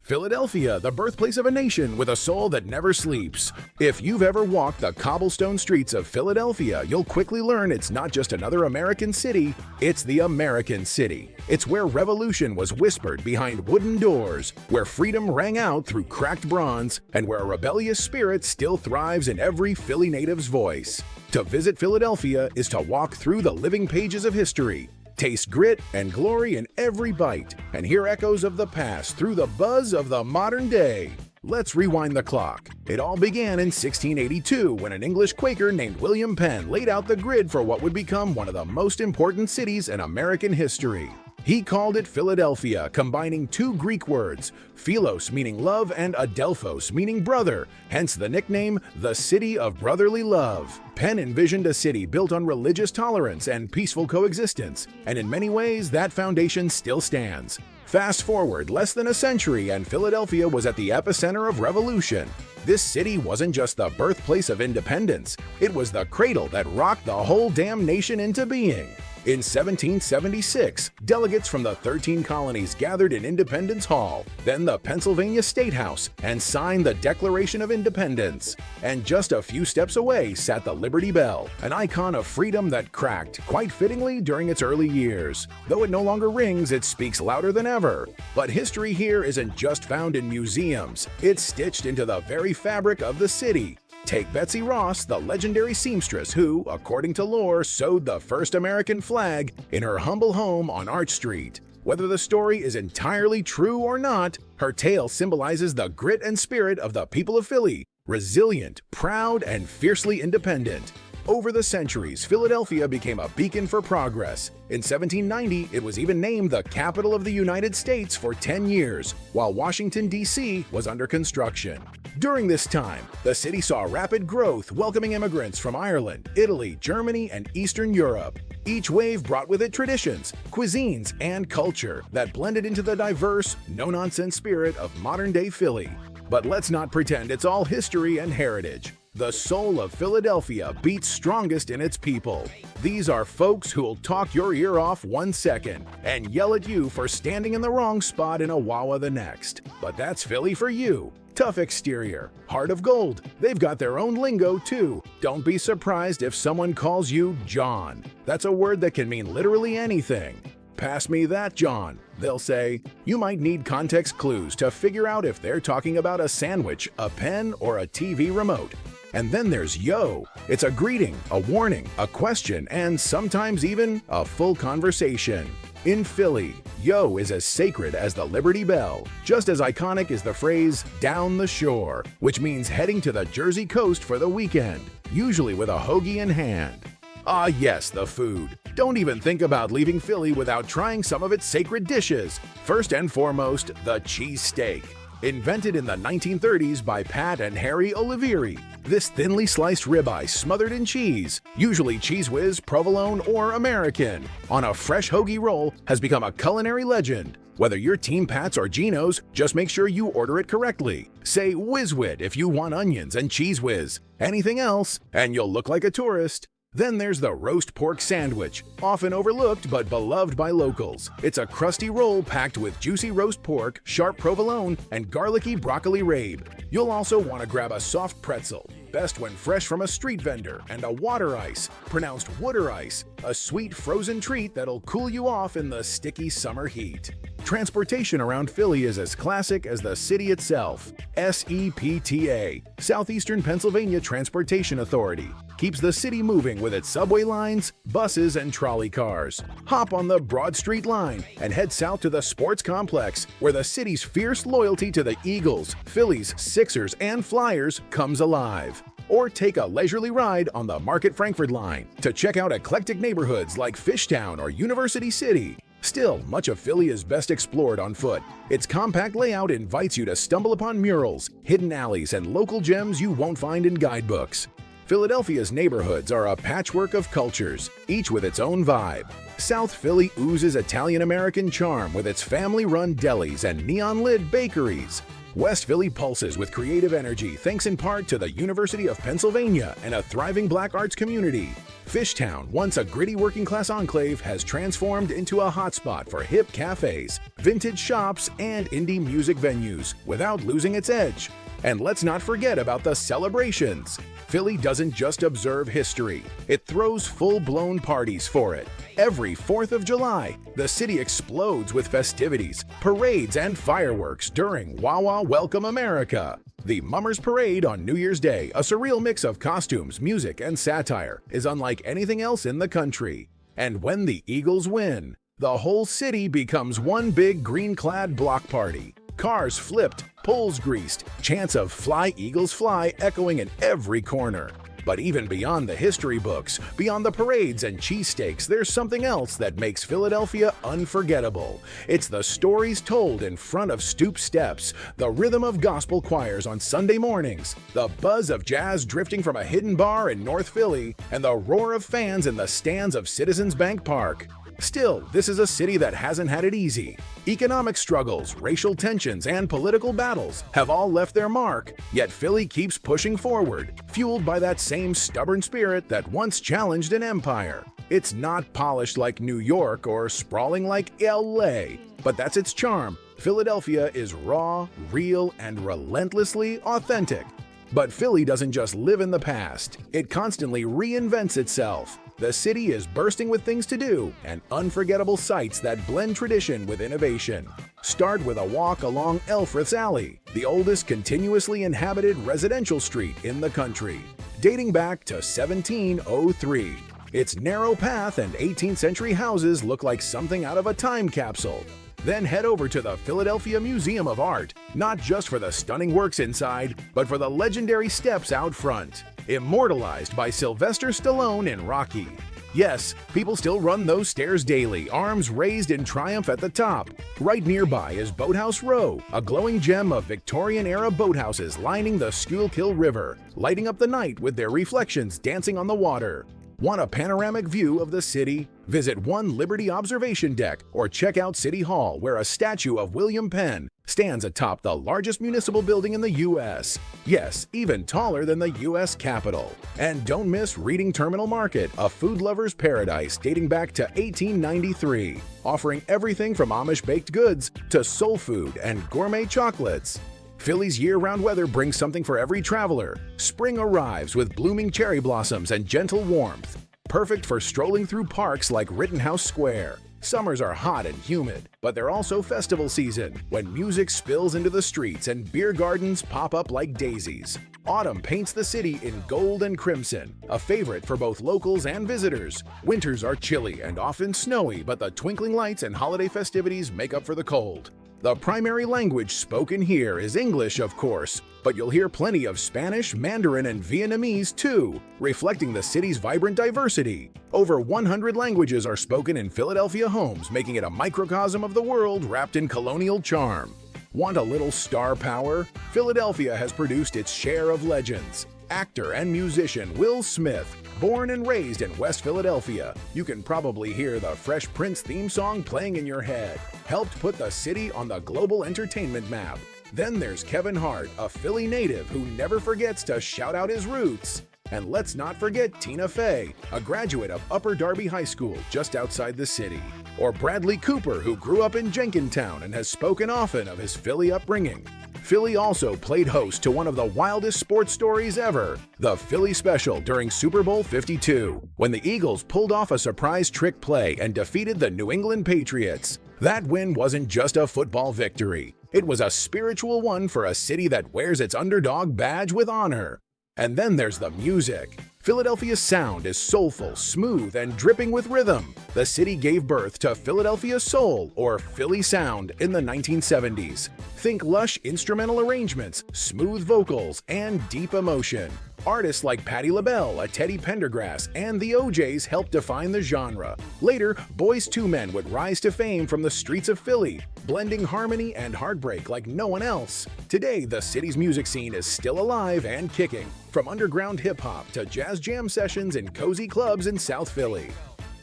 Philadelphia, the birthplace of a nation with a soul that never sleeps. If you've ever walked the cobblestone streets of Philadelphia, you'll quickly learn it's not just another American city, it's the American city. It's where revolution was whispered behind wooden doors, where freedom rang out through cracked bronze, and where a rebellious spirit still thrives in every Philly native's voice. To visit Philadelphia is to walk through the living pages of history. Taste grit and glory in every bite, and hear echoes of the past through the buzz of the modern day. Let's rewind the clock. It all began in 1682 when an English Quaker named William Penn laid out the grid for what would become one of the most important cities in American history. He called it Philadelphia, combining two Greek words, philos meaning love and adelphos meaning brother, hence the nickname, the City of Brotherly Love. Penn envisioned a city built on religious tolerance and peaceful coexistence, and in many ways that foundation still stands. Fast forward less than a century and Philadelphia was at the epicenter of revolution. This city wasn't just the birthplace of independence, it was the cradle that rocked the whole damn nation into being. In 1776, delegates from the 13 colonies gathered in Independence Hall, then the Pennsylvania State House, and signed the Declaration of Independence. And just a few steps away sat the Liberty Bell, an icon of freedom that cracked, quite fittingly, during its early years. Though it no longer rings, it speaks louder than ever. But history here isn't just found in museums, it's stitched into the very fabric of the city. Take Betsy Ross, the legendary seamstress who, according to lore, sewed the first American flag in her humble home on Arch Street. Whether the story is entirely true or not, her tale symbolizes the grit and spirit of the people of Philly, resilient, proud, and fiercely independent. Over the centuries, Philadelphia became a beacon for progress. In 1790, it was even named the capital of the United States for 10 years, while Washington, D.C. was under construction. During this time, the city saw rapid growth, welcoming immigrants from Ireland, Italy, Germany, and Eastern Europe. Each wave brought with it traditions, cuisines, and culture that blended into the diverse, no-nonsense spirit of modern-day Philly. But let's not pretend it's all history and heritage. The soul of Philadelphia beats strongest in its people. These are folks who'll talk your ear off 1 second and yell at you for standing in the wrong spot in a Wawa the next. But that's Philly for you. Tough exterior, heart of gold. They've got their own lingo too. Don't be surprised if someone calls you John. That's a word that can mean literally anything. Pass me that, John, they'll say. You might need context clues to figure out if they're talking about a sandwich, a pen, or a TV remote. And then there's yo. It's a greeting, a warning, a question, and sometimes even a full conversation. In Philly, yo is as sacred as the Liberty Bell. Just as iconic is the phrase, down the shore, which means heading to the Jersey coast for the weekend, usually with a hoagie in hand. Ah yes, the food. Don't even think about leaving Philly without trying some of its sacred dishes. First and foremost, the cheesesteak. Invented in the 1930s by Pat and Harry Olivieri, this thinly sliced ribeye smothered in cheese, usually Cheese Whiz, provolone, or American, on a fresh hoagie roll has become a culinary legend. Whether you're Team Pats or Geno's, just make sure you order it correctly. Say Whiz-Wit if you want onions and Cheese Whiz. Anything else, and you'll look like a tourist. Then there's the roast pork sandwich, often overlooked but beloved by locals. It's a crusty roll packed with juicy roast pork, sharp provolone, and garlicky broccoli rabe. You'll also want to grab a soft pretzel, best when fresh from a street vendor, and a water ice, pronounced wooder ice, a sweet frozen treat that'll cool you off in the sticky summer heat. Transportation around Philly is as classic as the city itself. SEPTA, Southeastern Pennsylvania Transportation Authority, keeps the city moving with its subway lines, buses, and trolley cars. Hop on the Broad Street line and head south to the sports complex, where the city's fierce loyalty to the Eagles, Phillies, Sixers, and Flyers comes alive. Or take a leisurely ride on the Market Frankford line to check out eclectic neighborhoods like Fishtown or University City. Still, much of Philly is best explored on foot. Its compact layout invites you to stumble upon murals, hidden alleys, and local gems you won't find in guidebooks. Philadelphia's neighborhoods are a patchwork of cultures, each with its own vibe. South Philly oozes Italian-American charm with its family-run delis and neon-lit bakeries. West Philly pulses with creative energy thanks in part to the University of Pennsylvania and a thriving black arts community. Fishtown, once a gritty working-class enclave, has transformed into a hotspot for hip cafes, vintage shops, and indie music venues without losing its edge. And let's not forget about the celebrations. Philly doesn't just observe history, it throws full-blown parties for it. Every 4th of July, the city explodes with festivities, parades, and fireworks during Wawa Welcome America. The Mummers Parade on New Year's Day, a surreal mix of costumes, music, and satire, is unlike anything else in the country. And when the Eagles win, the whole city becomes one big green-clad block party. Cars flipped, poles greased, chants of "Fly Eagles Fly" echoing in every corner. But even beyond the history books, beyond the parades and cheesesteaks, there's something else that makes Philadelphia unforgettable. It's the stories told in front of stoop steps, the rhythm of gospel choirs on Sunday mornings, the buzz of jazz drifting from a hidden bar in North Philly, and the roar of fans in the stands of Citizens Bank Park. Still, this is a city that hasn't had it easy. Economic struggles, racial tensions, and political battles have all left their mark, yet Philly keeps pushing forward, fueled by that same stubborn spirit that once challenged an empire. It's not polished like New York or sprawling like LA, but that's its charm. Philadelphia is raw, real, and relentlessly authentic. But Philly doesn't just live in the past, it constantly reinvents itself. The city is bursting with things to do and unforgettable sights that blend tradition with innovation. Start with a walk along Elfreth's Alley, the oldest continuously inhabited residential street in the country, dating back to 1703. Its narrow path and 18th century houses look like something out of a time capsule. Then head over to the Philadelphia Museum of Art, not just for the stunning works inside, but for the legendary steps out front, immortalized by Sylvester Stallone in Rocky. Yes, people still run those stairs daily, arms raised in triumph at the top. Right nearby is Boathouse Row, a glowing gem of Victorian-era boathouses lining the Schuylkill River, lighting up the night with their reflections dancing on the water. Want a panoramic view of the city? Visit One Liberty Observation Deck or check out City Hall, where a statue of William Penn stands atop the largest municipal building in the U.S. Yes, even taller than the U.S. Capitol. And don't miss Reading Terminal Market, a food lover's paradise dating back to 1893, offering everything from Amish baked goods to soul food and gourmet chocolates. Philly's year-round weather brings something for every traveler. Spring arrives with blooming cherry blossoms and gentle warmth, perfect for strolling through parks like Rittenhouse Square. Summers are hot and humid, but they're also festival season, when music spills into the streets and beer gardens pop up like daisies. Autumn paints the city in gold and crimson, a favorite for both locals and visitors. Winters are chilly and often snowy, but the twinkling lights and holiday festivities make up for the cold. The primary language spoken here is English, of course, but you'll hear plenty of Spanish, Mandarin, and Vietnamese too, reflecting the city's vibrant diversity. Over 100 languages are spoken in Philadelphia homes, making it a microcosm of the world wrapped in colonial charm. Want a little star power? Philadelphia has produced its share of legends. Actor and musician Will Smith, born and raised in West Philadelphia, you can probably hear the Fresh Prince theme song playing in your head, helped put the city on the global entertainment map. Then there's Kevin Hart, a Philly native who never forgets to shout out his roots. And let's not forget Tina Fey, a graduate of Upper Darby High School just outside the city. Or Bradley Cooper, who grew up in Jenkintown and has spoken often of his Philly upbringing. Philly also played host to one of the wildest sports stories ever, the Philly Special during Super Bowl 52, when the Eagles pulled off a surprise trick play and defeated the New England Patriots. That win wasn't just a football victory. It was a spiritual one for a city that wears its underdog badge with honor. And then there's the music. Philadelphia's sound is soulful, smooth, and dripping with rhythm. The city gave birth to Philadelphia Soul, or Philly Sound, in the 1970s. Think lush instrumental arrangements, smooth vocals, and deep emotion. Artists like Patti LaBelle, a Teddy Pendergrass, and the OJs helped define the genre. Later, Boyz II Men would rise to fame from the streets of Philly, blending harmony and heartbreak like no one else. Today, the city's music scene is still alive and kicking, from underground hip-hop to jazz jam sessions in cozy clubs in South Philly.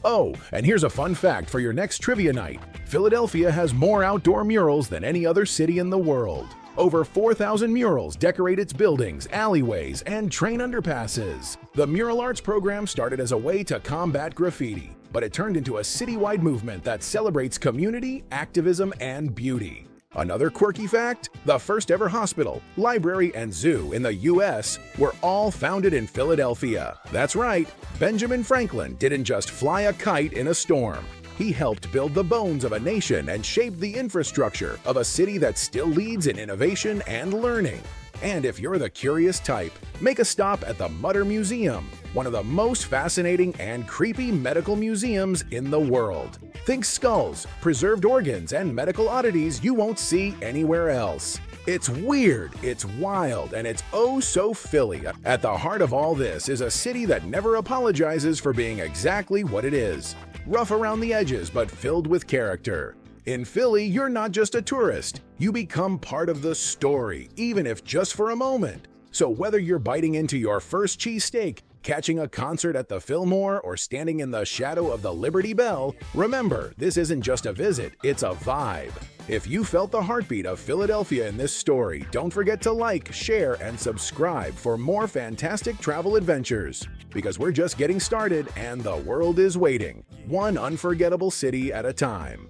Oh, and here's a fun fact for your next trivia night. Philadelphia has more outdoor murals than any other city in the world. Over 4,000 murals decorate its buildings, alleyways, and train underpasses. The mural arts program started as a way to combat graffiti, but it turned into a citywide movement that celebrates community, activism, and beauty. Another quirky fact: the first ever hospital, library, and zoo in the US were all founded in Philadelphia. That's right, Benjamin Franklin didn't just fly a kite in a storm. He helped build the bones of a nation and shaped the infrastructure of a city that still leads in innovation and learning. And if you're the curious type, make a stop at the Mutter Museum, one of the most fascinating and creepy medical museums in the world. Think skulls, preserved organs, and medical oddities you won't see anywhere else. It's weird, it's wild, and it's oh so Philly. At the heart of all this is a city that never apologizes for being exactly what it is. Rough around the edges, but filled with character. In Philly, you're not just a tourist. You become part of the story, even if just for a moment. So whether you're biting into your first cheesesteak, catching a concert at the Fillmore, or standing in the shadow of the Liberty Bell, remember, this isn't just a visit, it's a vibe. If you felt the heartbeat of Philadelphia in this story, don't forget to like, share, and subscribe for more fantastic travel adventures. Because we're just getting started and the world is waiting, one unforgettable city at a time.